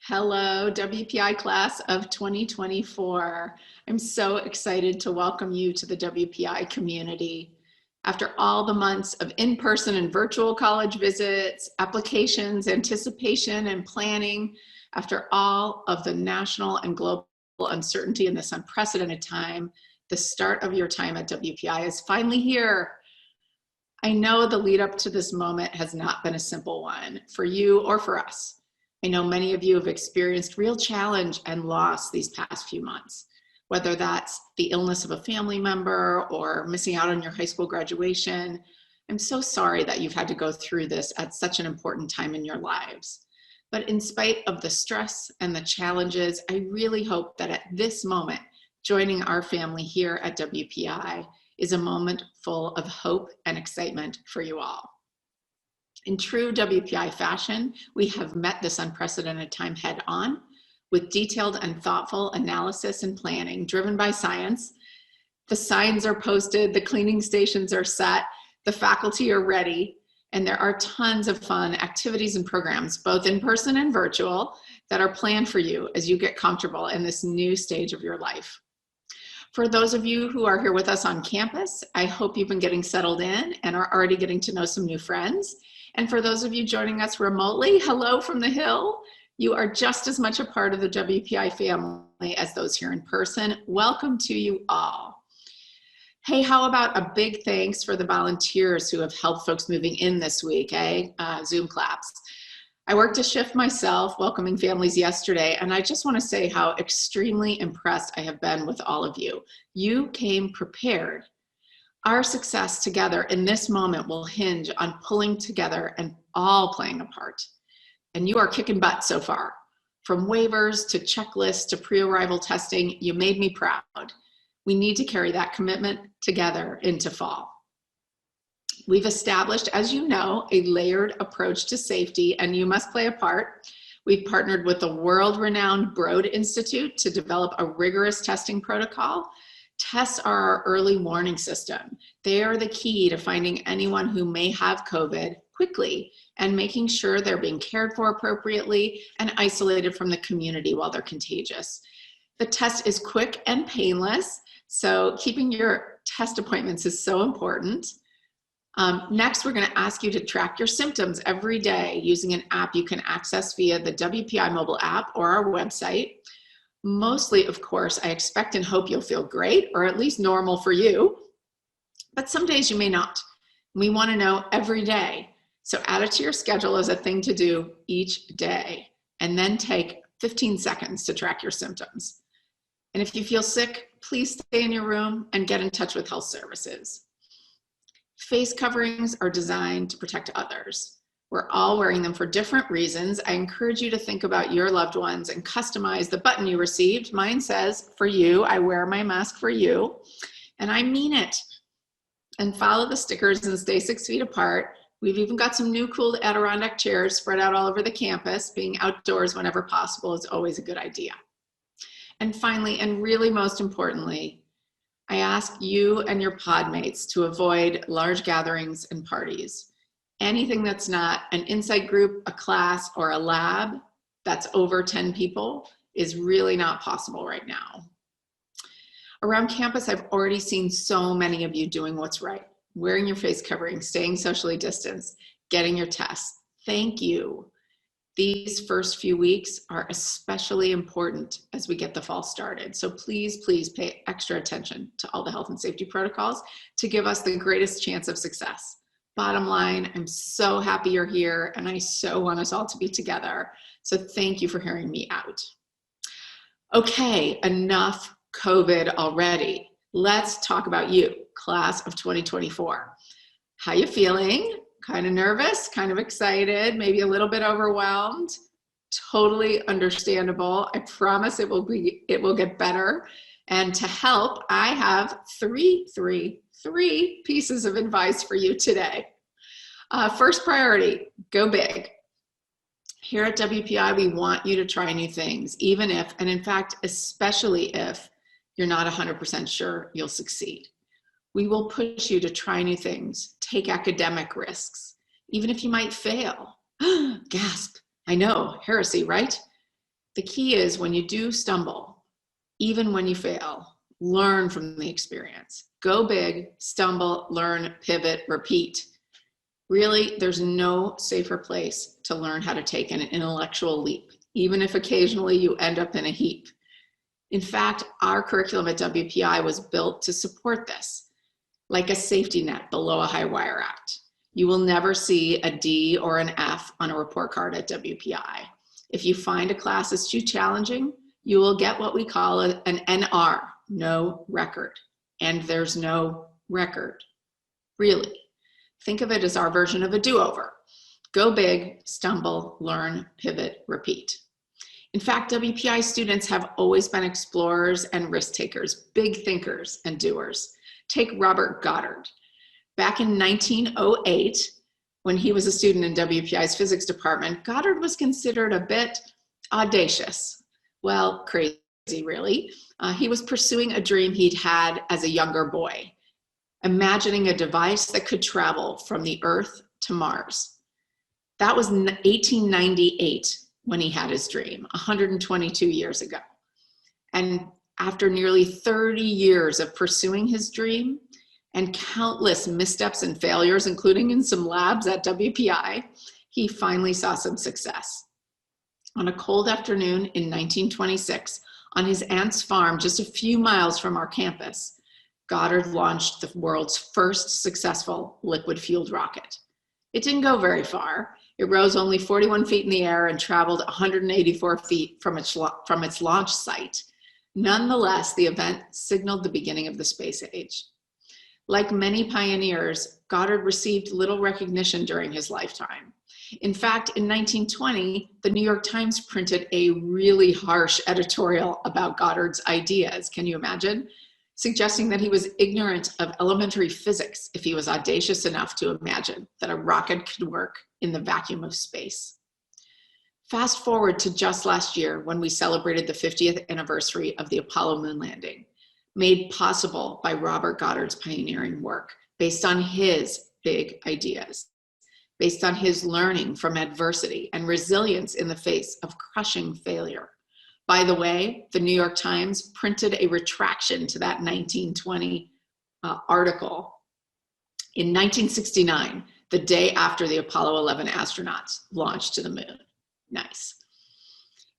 Hello, WPI class of 2024. I'm so excited to welcome you to the WPI community. After all the months of in-person and virtual college visits, applications, anticipation, and planning, after all of the national and global uncertainty in this unprecedented time, the start of your time at WPI is finally here. I know the lead up to this moment has not been a simple one for you or for us. I know many of you have experienced real challenge and loss these past few months, whether that's the illness of a family member or missing out on your high school graduation. I'm so sorry that you've had to go through this at such an important time in your lives. But in spite of the stress and the challenges, I really hope that at this moment, joining our family here at WPI is a moment full of hope and excitement for you all. In true WPI fashion, we have met this unprecedented time head on with detailed and thoughtful analysis and planning driven by science. The signs are posted, the cleaning stations are set, the faculty are ready, and there are tons of fun activities and programs, both in person and virtual, that are planned for you as you get comfortable in this new stage of your life. For those of you who are here with us on campus, I hope you've been getting settled in and are already getting to know some new friends. And for those of you joining us remotely, hello from the Hill. You are just as much a part of the WPI family as those here in person. Welcome to you all. Hey, how about a big thanks for the volunteers who have helped folks moving in this week, Zoom claps. I worked a shift myself, welcoming families yesterday, and I just want to say how extremely impressed I have been with all of you. You came prepared. Our success together in this moment will hinge on pulling together and all playing a part. And you are kicking butt so far. From waivers to checklists to pre-arrival testing, you made me proud. We need to carry that commitment together into fall. We've established, as you know, a layered approach to safety, and you must play a part. We've partnered with the world-renowned Broad Institute to develop a rigorous testing protocol. Tests are our early warning system. They are the key to finding anyone who may have COVID quickly and making sure they're being cared for appropriately and isolated from the community while they're contagious. The test is quick and painless, so keeping your test appointments is so important. Next, we're going to ask you to track your symptoms every day using an app you can access via the WPI mobile app or our website. Mostly, of course, I expect and hope you'll feel great, or at least normal for you, but some days you may not. We want to know every day. So add it to your schedule as a thing to do each day, and then take 15 seconds to track your symptoms. And if you feel sick, please stay in your room and get in touch with health services. Face coverings are designed to protect others. We're all wearing them for different reasons. I encourage you to think about your loved ones and customize the button you received. Mine says, for you, I wear my mask for you. And I mean it. And follow the stickers and stay 6 feet apart. We've even got some new cool Adirondack chairs spread out all over the campus. Being outdoors whenever possible is always a good idea. And finally, and really most importantly, I ask you and your pod mates to avoid large gatherings and parties. Anything that's not an insight group, a class, or a lab that's over 10 people is really not possible right now. Around campus, I've already seen so many of you doing what's right, wearing your face covering, staying socially distanced, getting your tests. Thank you. These first few weeks are especially important as we get the fall started. So please, please pay extra attention to all the health and safety protocols to give us the greatest chance of success. Bottom line, I'm so happy you're here and I so want us all to be together. So thank you for hearing me out. Okay, enough COVID already. Let's talk about you, class of 2024. How you feeling? Kind of nervous, kind of excited, maybe a little bit overwhelmed. Totally understandable. I promise it will get better. And to help, I have three pieces of advice for you today. First priority, go big. Here at WPI, we want you to try new things, even if, and in fact, especially if you're not 100% sure you'll succeed. We will push you to try new things, take academic risks, even if you might fail. Gasp, I know, heresy, right? The key is when you do stumble, even when you fail, learn from the experience. Go big, stumble, learn, pivot, repeat. Really, there's no safer place to learn how to take an intellectual leap, even if occasionally you end up in a heap. In fact, our curriculum at WPI was built to support this, like a safety net below a high wire act. You will never see a D or an F on a report card at WPI. If you find a class is too challenging, you will get what we call an NR, no record. And there's no record, really. Think of it as our version of a do-over. Go big, stumble, learn, pivot, repeat. In fact, WPI students have always been explorers and risk takers, big thinkers and doers. Take Robert Goddard. Back in 1908, when he was a student in WPI's physics department, Goddard was considered a bit audacious. Well, crazy, really. He was pursuing a dream he'd had as a younger boy, imagining a device that could travel from the Earth to Mars. That was 1898 when he had his dream, 122 years ago. And after nearly 30 years of pursuing his dream and countless missteps and failures, including in some labs at WPI, he finally saw some success. On a cold afternoon in 1926, on his aunt's farm just a few miles from our campus, Goddard launched the world's first successful liquid-fueled rocket. It didn't go very far. It rose only 41 feet in the air and traveled 184 feet from its launch site. Nonetheless, the event signaled the beginning of the space age. Like many pioneers, Goddard received little recognition during his lifetime. In fact, in 1920, the New York Times printed a really harsh editorial about Goddard's ideas. Can you imagine? Suggesting that he was ignorant of elementary physics if he was audacious enough to imagine that a rocket could work in the vacuum of space. Fast forward to just last year when we celebrated the 50th anniversary of the Apollo moon landing, made possible by Robert Goddard's pioneering work based on his big ideas, based on his learning from adversity and resilience in the face of crushing failure. By the way, the New York Times printed a retraction to that 1920 article in 1969, the day after the Apollo 11 astronauts launched to the moon. Nice.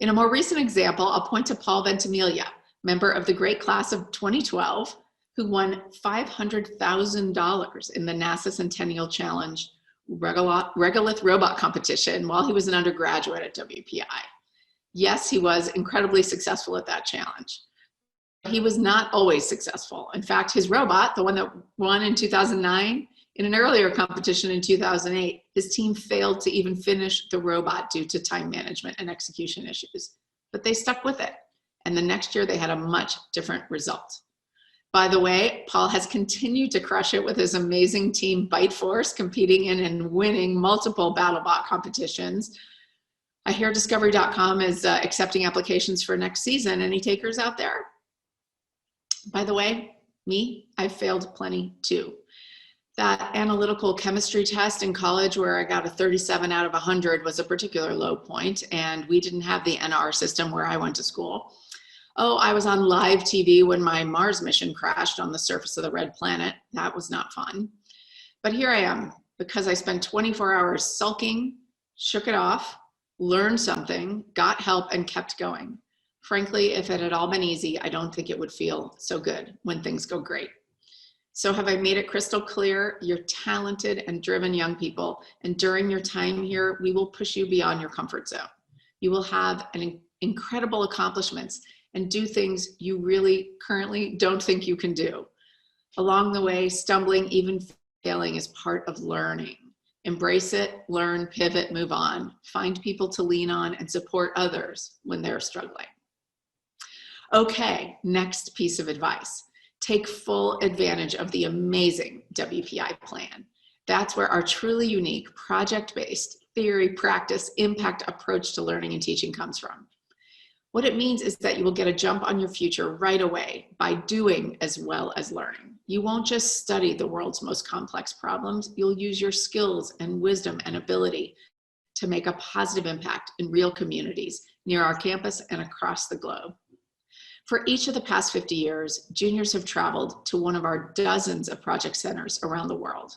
In a more recent example, I'll point to Paul Ventimiglia, member of the great class of 2012, who won $500,000 in the NASA Centennial Challenge regolith robot competition while he was an undergraduate at WPI. Yes, he was incredibly successful at that challenge. He was not always successful. In fact, his robot, the one that won in 2009, in an earlier competition in 2008, his team failed to even finish the robot due to time management and execution issues. But they stuck with it. And the next year they had a much different result. By the way, Paul has continued to crush it with his amazing team Byte Force, competing in and winning multiple BattleBot competitions. I hear Discovery.com is accepting applications for next season. Any takers out there? By the way, me, I've failed plenty too. That analytical chemistry test in college where I got a 37 out of 100 was a particular low point, and we didn't have the NR system where I went to school. Oh, I was on live TV when my Mars mission crashed on the surface of the red planet. That was not fun. But here I am, because I spent 24 hours sulking, shook it off, learned something, got help, and kept going. Frankly, if it had all been easy, I don't think it would feel so good when things go great. So have I made it crystal clear? You're talented and driven young people, and during your time here, we will push you beyond your comfort zone. You will have incredible accomplishments and do things you really currently don't think you can do. Along the way, stumbling, even failing is part of learning. Embrace it, learn, pivot, move on. Find people to lean on and support others when they're struggling. Okay, next piece of advice. Take full advantage of the amazing WPI plan. That's where our truly unique project-based theory, practice, impact approach to learning and teaching comes from. What it means is that you will get a jump on your future right away by doing as well as learning. You won't just study the world's most complex problems, you'll use your skills and wisdom and ability to make a positive impact in real communities near our campus and across the globe. For each of the past 50 years, juniors have traveled to one of our dozens of project centers around the world.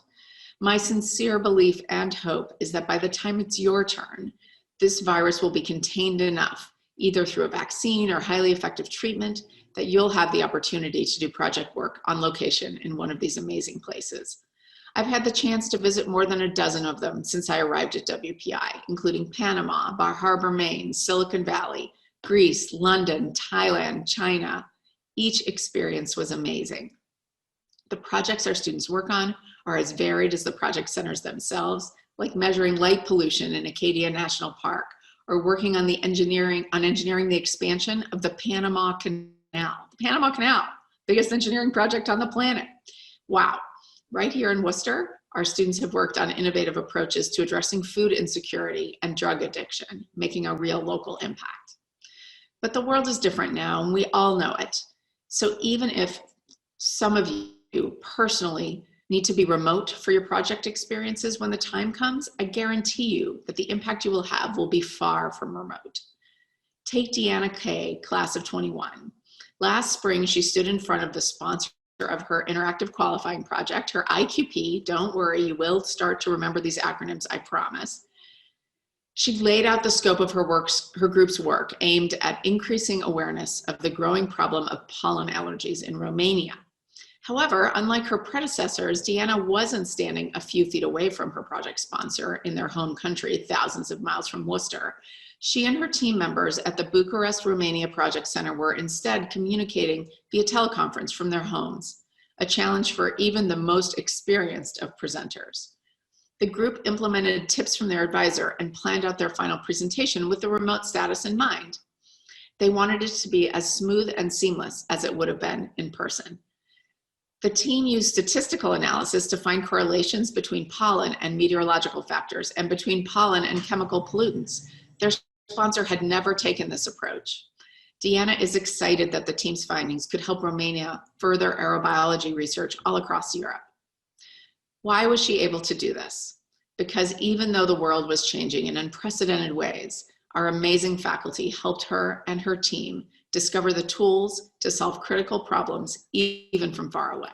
My sincere belief and hope is that by the time it's your turn, this virus will be contained enough, either through a vaccine or highly effective treatment, that you'll have the opportunity to do project work on location in one of these amazing places. I've had the chance to visit more than a dozen of them since I arrived at WPI, including Panama, Bar Harbor, Maine, Silicon Valley, Greece, London, Thailand, China. Each experience was amazing. The projects our students work on are as varied as the project centers themselves, like measuring light pollution in Acadia National Park, or working on engineering the expansion of the Panama Canal. The Panama Canal, biggest engineering project on the planet. Wow. Right here in Worcester, our students have worked on innovative approaches to addressing food insecurity and drug addiction, making a real local impact. But the world is different now, and we all know it. So even if some of you personally need to be remote for your project experiences when the time comes, I guarantee you that the impact you will have will be far from remote. Take Deanna Kay, class of 21. Last spring, she stood in front of the sponsor of her interactive qualifying project, her IQP. Don't worry, you will start to remember these acronyms, I promise. She laid out the scope of her group's work aimed at increasing awareness of the growing problem of pollen allergies in Romania. However, unlike her predecessors, Deanna wasn't standing a few feet away from her project sponsor in their home country, thousands of miles from Worcester. She and her team members at the Bucharest, Romania Project Center were instead communicating via teleconference from their homes, a challenge for even the most experienced of presenters. The group implemented tips from their advisor and planned out their final presentation with the remote status in mind. They wanted it to be as smooth and seamless as it would have been in person. The team used statistical analysis to find correlations between pollen and meteorological factors and between pollen and chemical pollutants. Their sponsor had never taken this approach. Deanna is excited that the team's findings could help Romania further aerobiology research all across Europe. Why was she able to do this? Because even though the world was changing in unprecedented ways, our amazing faculty helped her and her team discover the tools to solve critical problems even from far away.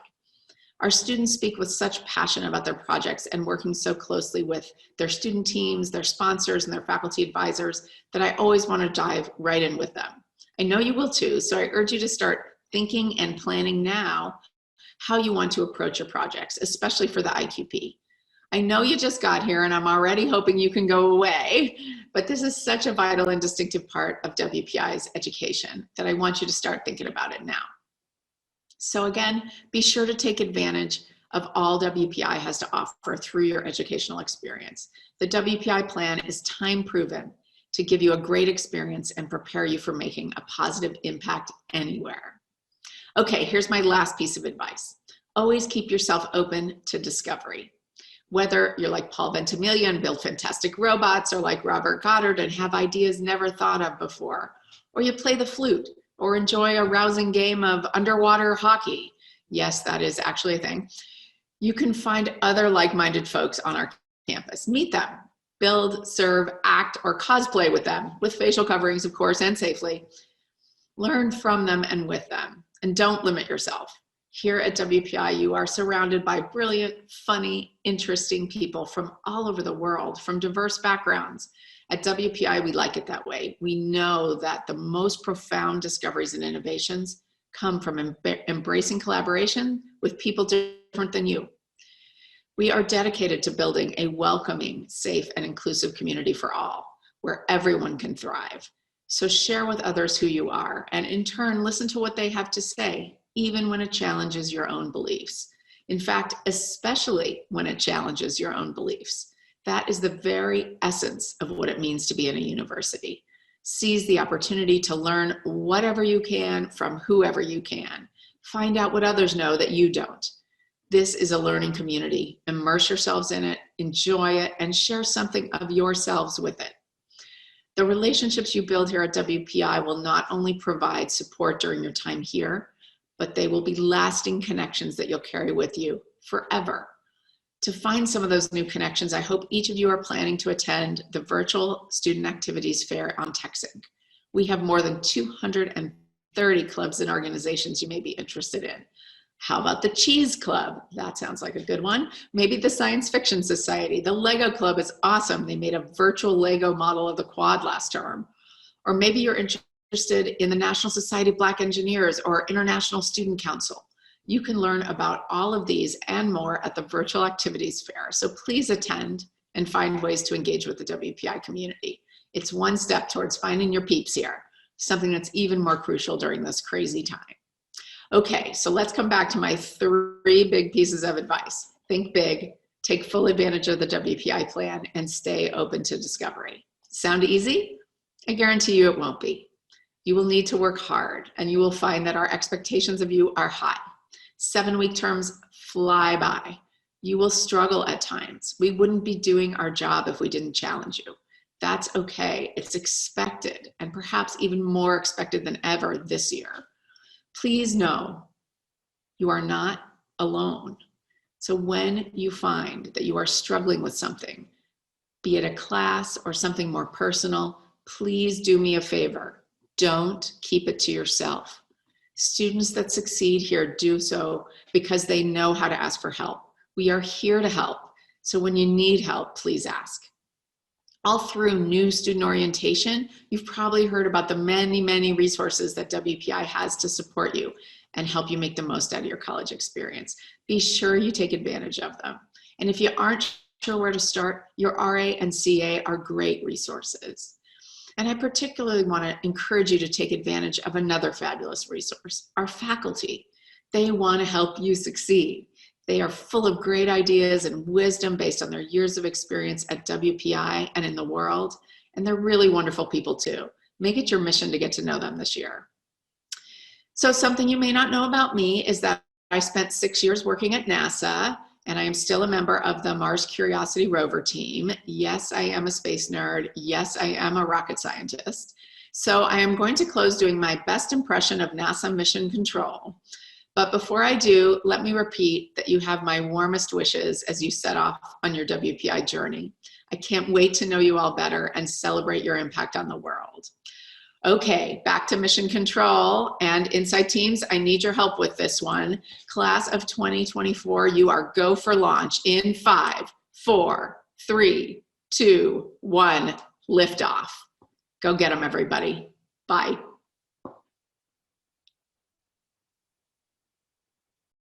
Our students speak with such passion about their projects and working so closely with their student teams, their sponsors, and their faculty advisors that I always want to dive right in with them. I know you will too, so I urge you to start thinking and planning now how you want to approach your projects, especially for the IQP. I know you just got here and I'm already hoping you can go away, but this is such a vital and distinctive part of WPI's education that I want you to start thinking about it now. So again, be sure to take advantage of all WPI has to offer through your educational experience. The WPI plan is time proven to give you a great experience and prepare you for making a positive impact anywhere. Okay, here's my last piece of advice. Always keep yourself open to discovery. Whether you're like Paul Ventimiglia and build fantastic robots, or like Robert Goddard and have ideas never thought of before, or you play the flute, or enjoy a rousing game of underwater hockey. Yes, that is actually a thing. You can find other like-minded folks on our campus. Meet them, build, serve, act, or cosplay with them, with facial coverings, of course, and safely. Learn from them and with them, and don't limit yourself. Here at WPI, you are surrounded by brilliant, funny, interesting people from all over the world, from diverse backgrounds. At WPI, we like it that way. We know that the most profound discoveries and innovations come from embracing collaboration with people different than you. We are dedicated to building a welcoming, safe, and inclusive community for all, where everyone can thrive. So share with others who you are, and in turn, listen to what they have to say, even when it challenges your own beliefs. In fact, especially when it challenges your own beliefs. That is the very essence of what it means to be in a university. Seize the opportunity to learn whatever you can from whoever you can. Find out what others know that you don't. This is a learning community. Immerse yourselves in it, enjoy it, and share something of yourselves with it. The relationships you build here at WPI will not only provide support during your time here, but they will be lasting connections that you'll carry with you forever. To find some of those new connections, I hope each of you are planning to attend the virtual Student Activities Fair on TechSync. We have more than 230 clubs and organizations you may be interested in. How about the Cheese Club? That sounds like a good one. Maybe the Science Fiction Society. The Lego Club is awesome. They made a virtual Lego model of the quad last term. Or maybe you're interested in the National Society of Black Engineers or International Student Council. You can learn about all of these and more at the Virtual Activities Fair. So please attend and find ways to engage with the WPI community. It's one step towards finding your peeps here, something that's even more crucial during this crazy time. Okay, so let's come back to my 3 big pieces of advice. Think big, take full advantage of the WPI plan, and stay open to discovery. Sound easy? I guarantee you it won't be. You will need to work hard, and you will find that our expectations of you are high. 7-week terms fly by. You will struggle at times. We wouldn't be doing our job if we didn't challenge you. That's okay. It's expected, and perhaps even more expected than ever this year. Please know you are not alone. So when you find that you are struggling with something, be it a class or something more personal, please do me a favor. Don't keep it to yourself. Students that succeed here do so because they know how to ask for help. We are here to help. So when you need help, please ask. All through new student orientation, you've probably heard about the many, many resources that WPI has to support you and help you make the most out of your college experience. Be sure you take advantage of them. And if you aren't sure where to start, your RA and CA are great resources. And I particularly want to encourage you to take advantage of another fabulous resource, our faculty. They want to help you succeed. They are full of great ideas and wisdom based on their years of experience at WPI and in the world. And they're really wonderful people too. Make it your mission to get to know them this year. So something you may not know about me is that I spent 6 years working at NASA, and I am still a member of the Mars Curiosity rover team. Yes, I am a space nerd. Yes, I am a rocket scientist. So I am going to close doing my best impression of NASA mission control. But before I do, let me repeat that you have my warmest wishes as you set off on your WPI journey. I can't wait to know you all better and celebrate your impact on the world. Okay, back to mission control and inside teams. I need your help with this one. Class of 2024, you are go for launch in 5, 4, 3, 2, 1, lift off. Go get them, everybody. Bye.